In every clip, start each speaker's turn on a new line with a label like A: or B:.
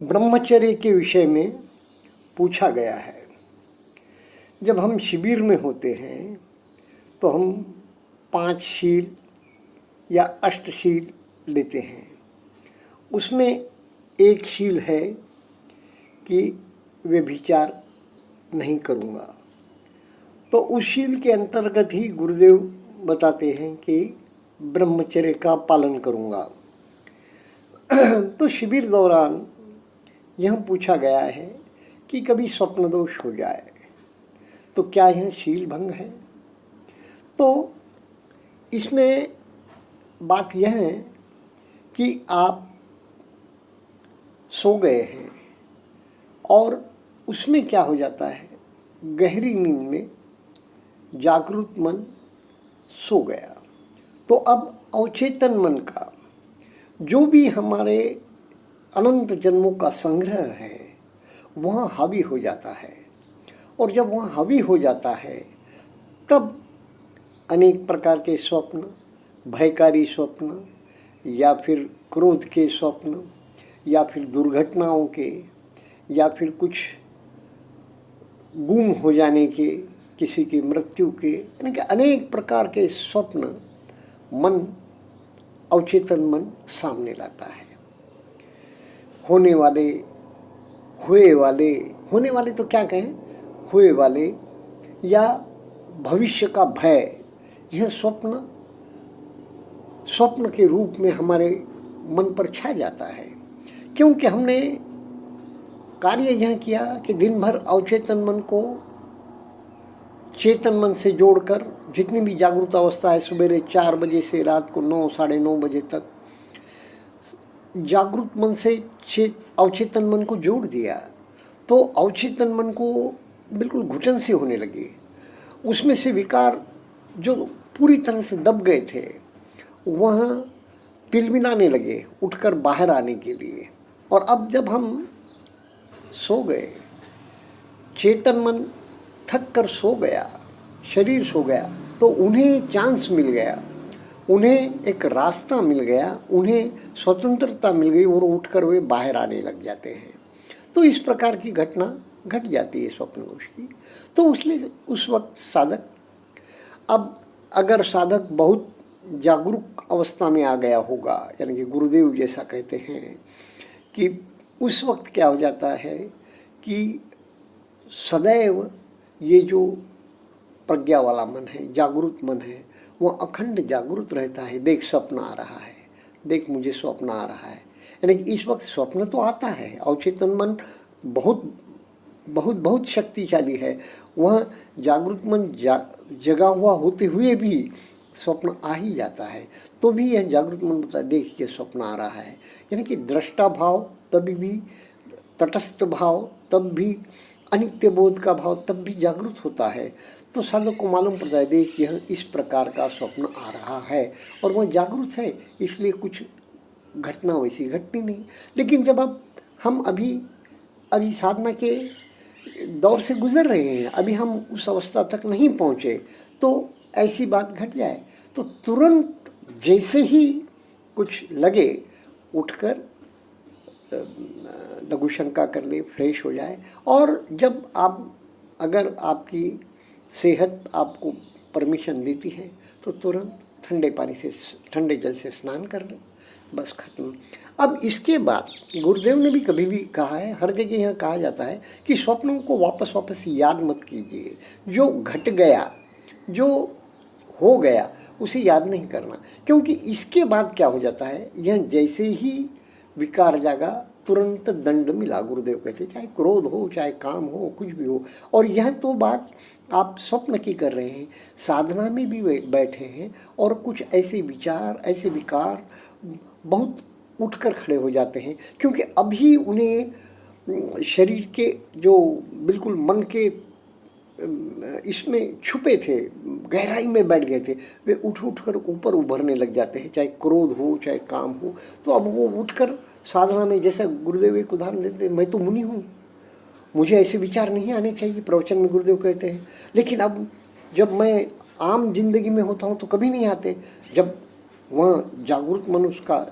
A: ब्रह्मचर्य के विषय में पूछा गया है। जब हम शिविर में होते हैं तो हम 5 शील या अष्टशील लेते हैं। उसमें एक शील है कि व्यभिचार नहीं करूँगा, तो उस शील के अंतर्गत ही गुरुदेव बताते हैं कि ब्रह्मचर्य का पालन करूँगा। तो शिविर दौरान यह पूछा गया है कि कभी स्वप्न दोष हो जाए तो क्या यह शील भंग है। तो इसमें बात यह है कि आप सो गए हैं और उसमें क्या हो जाता है, गहरी नींद में जागृत मन सो गया, तो अब अवचेतन मन का जो भी हमारे अनंत जन्मों का संग्रह है वहाँ हावी हो जाता है। और जब वहाँ हावी हो जाता है तब अनेक प्रकार के स्वप्न, भयकारी स्वप्न या फिर क्रोध के स्वप्न या फिर दुर्घटनाओं के या फिर कुछ गुम हो जाने के, किसी की मृत्यु के, यानी कि अनेक प्रकार के स्वप्न मन, अवचेतन मन सामने लाता है। होने वाले तो क्या कहें, हुए वाले या भविष्य का भय, यह स्वप्न के रूप में हमारे मन पर छा जाता है। क्योंकि हमने कार्य यह किया कि दिन भर अवचेतन मन को चेतन मन से जोड़कर जितनी भी जागरूक अवस्था है, सवेरे 4 बजे से रात को 9 साढ़े 9 बजे तक जागरूक मन से अवचेतन मन को जोड़ दिया, तो अवचेतन मन को बिल्कुल घुटन से होने लगी। उसमें से विकार जो पूरी तरह से दब गए थे वहाँ तिलमिलाने लगे, उठकर बाहर आने के लिए। और अब जब हम सो गए, चेतन मन थक कर सो गया, शरीर सो गया, तो उन्हें चांस मिल गया, उन्हें एक रास्ता मिल गया, उन्हें स्वतंत्रता मिल गई और उठकर वे बाहर आने लग जाते हैं। तो इस प्रकार की घटना घट जाती है स्वप्न दोष की। तो इसलिए उस वक्त साधक, अब अगर साधक बहुत जागरूक अवस्था में आ गया होगा, यानी कि गुरुदेव जैसा कहते हैं कि उस वक्त क्या हो जाता है कि सदैव ये जो प्रज्ञा वाला मन है, जागरूक मन है, वो अखंड जागरूक रहता है। देख स्वप्न आ रहा है, देख मुझे स्वप्न आ रहा है, यानी कि इस वक्त स्वप्न तो आता है। अवचेतन मन बहुत बहुत बहुत शक्तिशाली है, वह जागरूक मन जगा हुआ होते हुए भी स्वप्न आ ही जाता है। तो भी यह जागरूक मन बता, देखिए स्वप्न आ रहा है, यानी कि दृष्टा भाव तभी भी, तटस्थ भाव तब भी, अनित्य बोध का भाव तब भी जागृत होता है। तो साधक को मालूम पड़ता है, देख यह इस प्रकार का स्वप्न आ रहा है और वह जागृत है, इसलिए कुछ घटना वैसी घटनी नहीं। लेकिन जब अब हम अभी साधना के दौर से गुजर रहे हैं, अभी हम उस अवस्था तक नहीं पहुँचे, तो ऐसी बात घट जाए तो तुरंत जैसे ही कुछ लगे उठकर लघु शंका कर ले, फ्रेश हो जाए। और जब अगर आपकी सेहत आपको परमिशन देती है तो तुरंत ठंडे जल से स्नान कर ले, बस खत्म। अब इसके बाद गुरुदेव ने भी कभी भी कहा है, हर जगह यह कहा जाता है कि स्वप्नों को वापस याद मत कीजिए। जो घट गया, जो हो गया, उसे याद नहीं करना। क्योंकि इसके बाद क्या हो जाता है, यह जैसे ही विकार जागा तुरंत दंड मिला। गुरुदेव कहते चाहे क्रोध हो, चाहे काम हो, कुछ भी हो। और यह तो बात आप स्वप्न की कर रहे हैं, साधना में भी बैठे हैं और कुछ ऐसे विचार, ऐसे विकार बहुत उठकर खड़े हो जाते हैं, क्योंकि अभी उन्हें शरीर के जो बिल्कुल मन के इसमें छुपे थे, गहराई में बैठ गए थे, वे उठ कर ऊपर उभरने लग जाते हैं, चाहे क्रोध हो, चाहे काम हो। तो अब वो उठकर साधना में, जैसा गुरुदेव एक उदाहरण देते हैं, मैं तो मुनि हूँ, मुझे ऐसे विचार नहीं आने चाहिए, प्रवचन में गुरुदेव कहते हैं। लेकिन अब जब मैं आम जिंदगी में होता हूँ तो कभी नहीं आते। जब वह जागरूक मन, उसका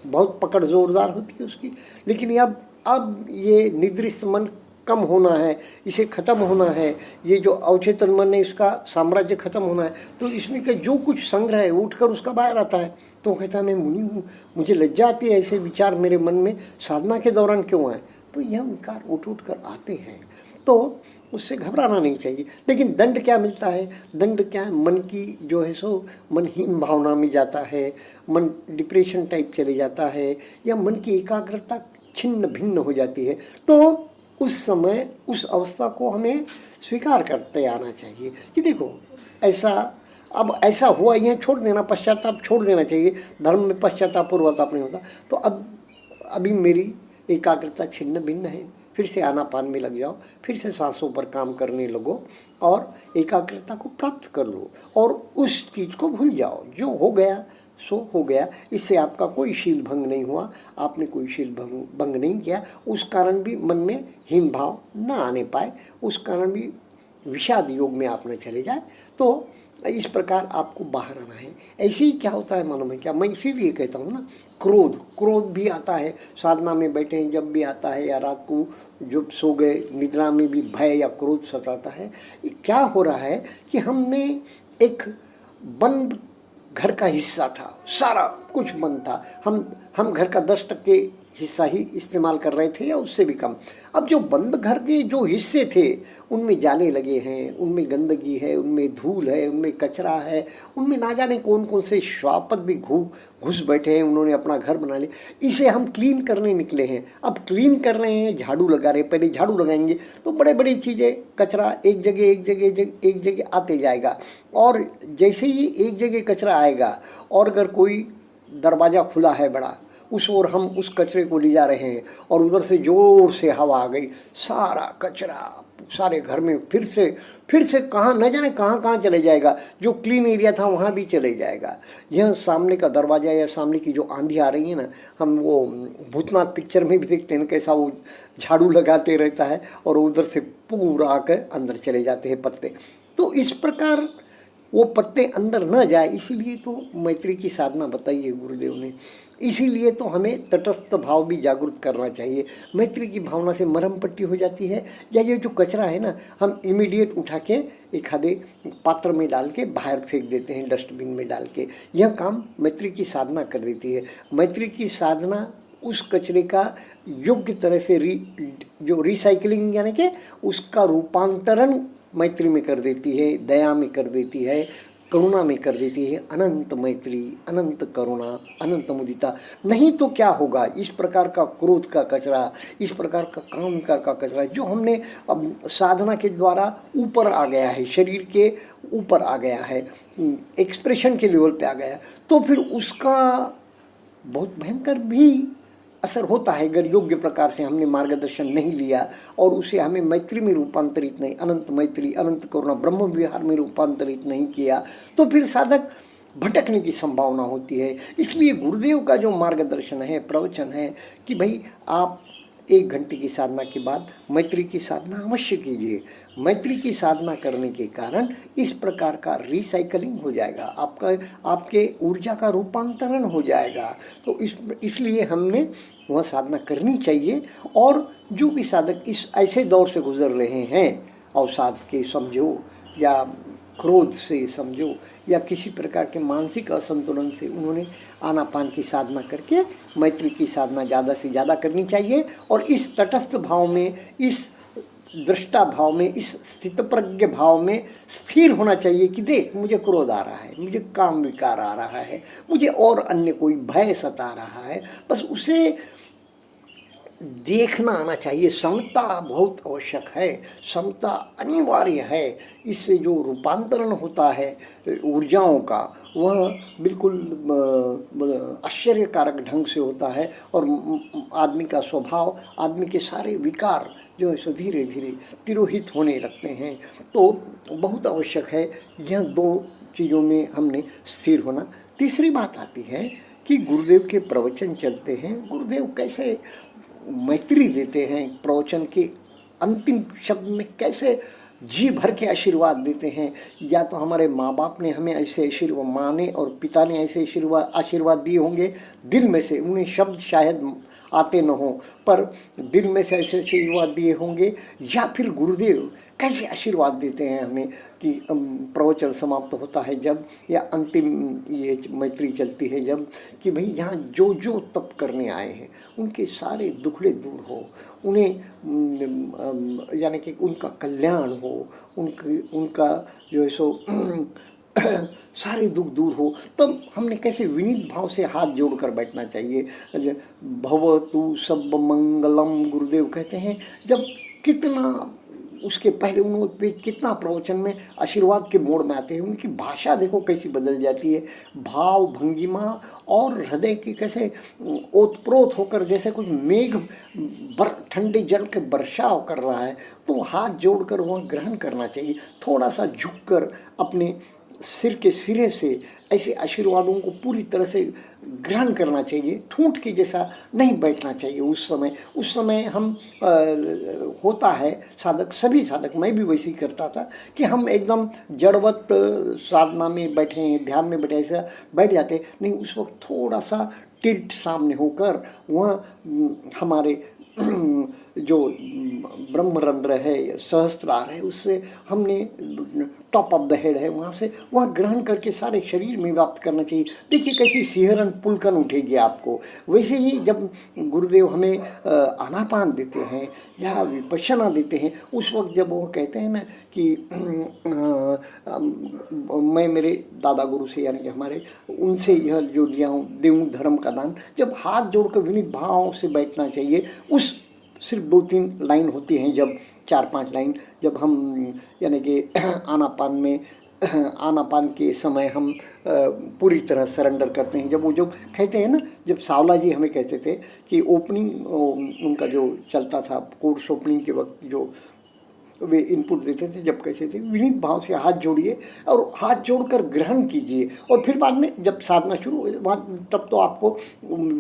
A: बहुत पकड़ जोरदार होती है उसकी। लेकिन अब अब ये निदृश्य मन कम होना है, इसे ख़त्म होना है, ये जो अवचेतन मन है इसका साम्राज्य खत्म होना है। तो इसमें का जो कुछ संग्रह है उठकर उसका बाहर आता है। तो कहता है मैं मुनि हूँ, मुझे लज्जा आती है ऐसे विचार मेरे मन में साधना के दौरान क्यों आए। तो यह विकार उठ कर आते हैं, तो उससे घबराना नहीं चाहिए। लेकिन दंड क्या मिलता है, दंड क्या है, मन की जो है सो मनहीन भावना में जाता है, मन डिप्रेशन टाइप चले जाता है, या मन की एकाग्रता छिन्न भिन्न हो जाती है। तो उस समय उस अवस्था को हमें स्वीकार करते आना चाहिए कि देखो ऐसा अब ऐसा हुआ, यह छोड़ देना, पश्चाताप छोड़ देना चाहिए। धर्म में पश्चाताप पूर्वताप नहीं होता। तो अब अभी मेरी एकाग्रता छिन्न भिन्न है, फिर से आनापान में लग जाओ, फिर से सांसों पर काम करने लगो और एकाग्रता को प्राप्त कर लो और उस चीज़ को भूल जाओ। जो हो गया सो हो गया, इससे आपका कोई शील भंग नहीं हुआ, आपने कोई शील भंग नहीं किया। उस कारण भी मन में हीन भाव न आने पाए, उस कारण भी विषाद योग में आप न चले जाए। तो इस प्रकार आपको बाहर आना है। ऐसे ही क्या होता है मालूम है क्या, मैं इसीलिए कहता हूँ ना, क्रोध भी आता है साधना में बैठे हैं जब भी आता है, या रात को जब सो गए निद्रा में भी भय या क्रोध सताता है। क्या हो रहा है कि हमने एक बंद घर का हिस्सा था, सारा कुछ बंद था, हम घर का 10% हिस्सा ही इस्तेमाल कर रहे थे या उससे भी कम। अब जो बंद घर के जो हिस्से थे उनमें जाले लगे हैं, उनमें गंदगी है, उनमें धूल है, उनमें कचरा है, उनमें ना जाने कौन कौन से श्वापद भी घुस बैठे हैं, उन्होंने अपना घर बना लिया। इसे हम क्लीन करने निकले हैं। अब क्लीन कर रहे हैं, झाड़ू लगा रहे हैं। पहले झाड़ू लगाएंगे तो बड़े बड़ी चीज़ें, कचरा एक जगह आते जाएगा। और जैसे ही एक जगह कचरा आएगा और अगर कोई दरवाज़ा खुला है बड़ा, उस ओर हम उस कचरे को ले जा रहे हैं और उधर से ज़ोर से हवा आ गई, सारा कचरा सारे घर में फिर से कहाँ न जाने कहाँ चले जाएगा। जो क्लीन एरिया था वहाँ भी चले जाएगा। यह सामने का दरवाज़ा या सामने की जो आंधी आ रही है ना, हम वो भूतनाथ पिक्चर में भी देखते हैं कैसा वो झाड़ू लगाते रहता है और उधर से पूरा आकर अंदर चले जाते हैं पत्ते। तो इस प्रकार वो पत्ते अंदर न जाए, इसीलिए तो मैत्री की साधना बताई है गुरुदेव ने। इसीलिए तो हमें तटस्थ भाव भी जागृत करना चाहिए। मैत्री की भावना से मरहम पट्टी हो जाती है, या ये जो कचरा है ना, हम इमीडिएट उठा के एक आधे पात्र में डाल के बाहर फेंक देते हैं, डस्टबिन में डाल के। यह काम मैत्री की साधना कर देती है। मैत्री की साधना उस कचरे का योग्य तरह से जो रिसाइकलिंग यानी कि उसका रूपांतरण मैत्री में कर देती है, दया में कर देती है, करुणा में कर देती है। अनंत मैत्री, अनंत करुणा, अनंत मुदिता। नहीं तो क्या होगा, इस प्रकार का क्रोध का कचरा, इस प्रकार का काम का कचरा जो हमने अब साधना के द्वारा ऊपर आ गया है, शरीर के ऊपर आ गया है, एक्सप्रेशन के लेवल पे आ गया, तो फिर उसका बहुत भयंकर भी असर होता है अगर योग्य प्रकार से हमने मार्गदर्शन नहीं लिया और उसे हमें मैत्री में रूपांतरित नहीं, अनंत मैत्री, अनंत करुणा, ब्रह्म विहार में रूपांतरित नहीं किया, तो फिर साधक भटकने की संभावना होती है। इसलिए गुरुदेव का जो मार्गदर्शन है, प्रवचन है कि भाई आप 1 घंटे की साधना के बाद मैत्री की साधना अवश्य कीजिए। मैत्री की साधना करने के कारण इस प्रकार का रिसाइकलिंग हो जाएगा, आपके ऊर्जा का रूपांतरण हो जाएगा। तो इसलिए हमने वह साधना करनी चाहिए। और जो भी साधक इस ऐसे दौर से गुजर रहे हैं, अवसाद के समझो या क्रोध से समझो या किसी प्रकार के मानसिक असंतुलन से, उन्होंने आनापान की साधना करके मैत्री की साधना ज़्यादा से ज़्यादा करनी चाहिए। और इस तटस्थ भाव में, इस दृष्टा भाव में, इस स्थितप्रज्ञ भाव में स्थिर होना चाहिए कि देख मुझे क्रोध आ रहा है, मुझे काम विकार आ रहा है, मुझे और अन्य कोई भय सता रहा है, बस उसे देखना आना चाहिए। समता बहुत आवश्यक है, समता अनिवार्य है। इससे जो रूपांतरण होता है ऊर्जाओं का, वह बिल्कुल आश्चर्यकारक ढंग से होता है और आदमी का स्वभाव, आदमी के सारे विकार जो है सो धीरे धीरे तिरोहित होने लगते हैं। तो बहुत आवश्यक है यह 2 चीज़ों में हमने स्थिर होना। तीसरी बात आती है कि गुरुदेव के प्रवचन चलते हैं, गुरुदेव कैसे मैत्री देते हैं, प्रवचन के अंतिम शब्द में कैसे जी भर के आशीर्वाद देते हैं, या तो हमारे माँ बाप ने हमें ऐसे आशीर्वाद, माँ ने और पिता ने ऐसे आशीर्वाद दिए होंगे दिल में से, उन्हें शब्द शायद आते न हो, पर दिल में से ऐसे आशीर्वाद दिए होंगे, या फिर गुरुदेव कैसे आशीर्वाद देते हैं हमें कि प्रवचन समाप्त होता है जब, या अंतिम ये मैत्री चलती है जब, कि भाई यहाँ जो जो तप करने आए हैं उनके सारे दुखड़े दूर हो, उन्हें यानी कि उनका कल्याण हो, उनका जो है सो सारे दुख दूर हो, तब हमने कैसे विनीत भाव से हाथ जोड़कर बैठना चाहिए। भवतु सब मंगलम गुरुदेव कहते हैं, जब कितना उसके पहले उन्होंने कितना प्रवचन में आशीर्वाद के मोड़ में आते हैं, उनकी भाषा देखो कैसी बदल जाती है, भाव भंगिमा और हृदय की कैसे ओतप्रोत होकर, जैसे कुछ मेघ ठंडे जल के बर्षाव कर रहा है, तो हाथ जोड़कर वह ग्रहण करना चाहिए, थोड़ा सा झुककर अपने सिर के सिरे से ऐसे आशीर्वादों को पूरी तरह से ग्रहण करना चाहिए, ठूंठ के जैसा नहीं बैठना चाहिए। उस समय हम होता है साधक, सभी साधक, मैं भी वैसे ही करता था कि हम एकदम जड़वत साधना में बैठे हैं, ध्यान में बैठे ऐसा बैठ जाते नहीं, उस वक्त थोड़ा सा टिल्ट सामने होकर वह हमारे जो ब्रह्मरंध्र है, सहस्त्रार है, उससे हमने टॉप ऑफ द हेड है, वहाँ से वह ग्रहण करके सारे शरीर में व्याप्त करना चाहिए। देखिए कैसी सिहरन पुलकन उठेगी आपको। वैसे ही जब गुरुदेव हमें आनापान देते हैं या विपश्यना देते हैं, उस वक्त जब वो कहते हैं ना कि मैं मेरे दादा गुरु से, यानी कि हमारे, उनसे यह जो लिया हूँ, देऊँ धर्म का दान, जब हाथ जोड़कर विनीत भाव से बैठना चाहिए। उस सिर्फ 2-3 लाइन होती हैं, जब 4-5 लाइन जब हम यानी कि आनापान के समय हम पूरी तरह सरेंडर करते हैं। जब वो जो कहते हैं ना, जब सावला जी हमें कहते थे कि ओपनिंग उनका जो चलता था कोर्स, ओपनिंग के वक्त जो वे इनपुट देते थे, जब कहते थे विनीत भाव से हाथ जोड़िए और हाथ जोड़कर ग्रहण कीजिए, और फिर बाद में जब साधना शुरू वहाँ, तब तो आपको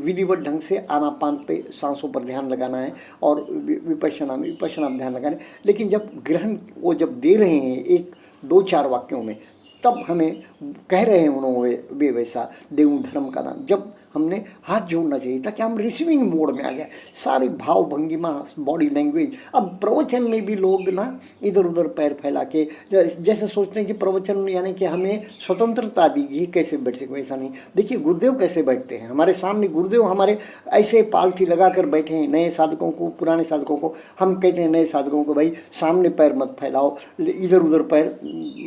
A: विधिवत ढंग से आनापान पे, सांसों पर ध्यान लगाना है, और विपश्यना में ध्यान लगाना है। लेकिन जब ग्रहण वो जब दे रहे हैं 1-2-4 वाक्यों में, तब हमें कह रहे हैं उन्होंने वे वैसा देऊँ धर्म का दान, जब हमने हाथ जोड़ना चाहिए ताकि हम रिसीविंग मोड में आ जाए। सारे भाव भंगिमा, बॉडी लैंग्वेज। अब प्रवचन में भी लोग ना इधर उधर पैर फैला के जैसे सोचते हैं कि प्रवचन यानी कि हमें स्वतंत्रता दी, ये कैसे बैठ सके, वैसा नहीं। देखिए गुरुदेव कैसे बैठते हैं हमारे सामने, गुरुदेव हमारे ऐसे पालथी लगा कर बैठे हैं। नए साधकों को, पुराने साधकों को हम कहते हैं, नए साधकों को भाई सामने पैर मत फैलाओ, इधर उधर पैर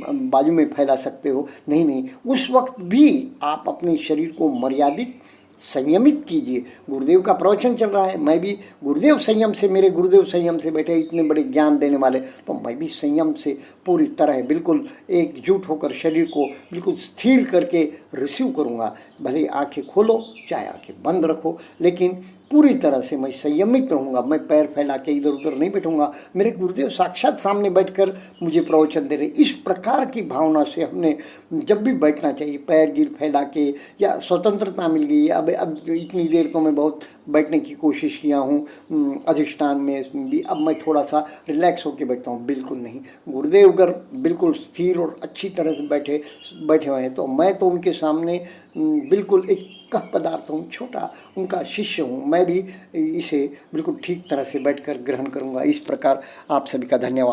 A: बाजू में फैला सकते हो, नहीं, उस वक्त भी आप अपने शरीर को मर्यादित संयमित कीजिए। गुरुदेव का प्रवचन चल रहा है, मैं भी गुरुदेव संयम से, मेरे गुरुदेव संयम से बैठे, इतने बड़े ज्ञान देने वाले, तो मैं भी संयम से पूरी तरह बिल्कुल एकजुट होकर शरीर को बिल्कुल स्थिर करके रिसीव करूँगा। भले आंखें खोलो चाहे आंखें बंद रखो, लेकिन पूरी तरह से मैं संयमित रहूँगा। मैं पैर फैला के इधर उधर नहीं बैठूँगा, मेरे गुरुदेव साक्षात सामने बैठकर मुझे प्रवचन दे रहे। इस प्रकार की भावना से हमने जब भी बैठना चाहिए, पैर गिर फैला के, या स्वतंत्रता मिल गई। अब इतनी देर तो मैं बहुत बैठने की कोशिश किया हूँ अधिष्ठान में भी, अब मैं थोड़ा सा रिलैक्स होकर बैठता हूँ, बिल्कुल नहीं। गुरुदेव अगर बिल्कुल स्थिर और अच्छी तरह से बैठे हुए हैं, तो मैं तो उनके सामने बिल्कुल एक कह पदार्थ हूँ, छोटा उनका शिष्य हूँ। मैं भी इसे बिल्कुल ठीक तरह से बैठकर ग्रहण करूँगा। इस प्रकार आप सभी का धन्यवाद।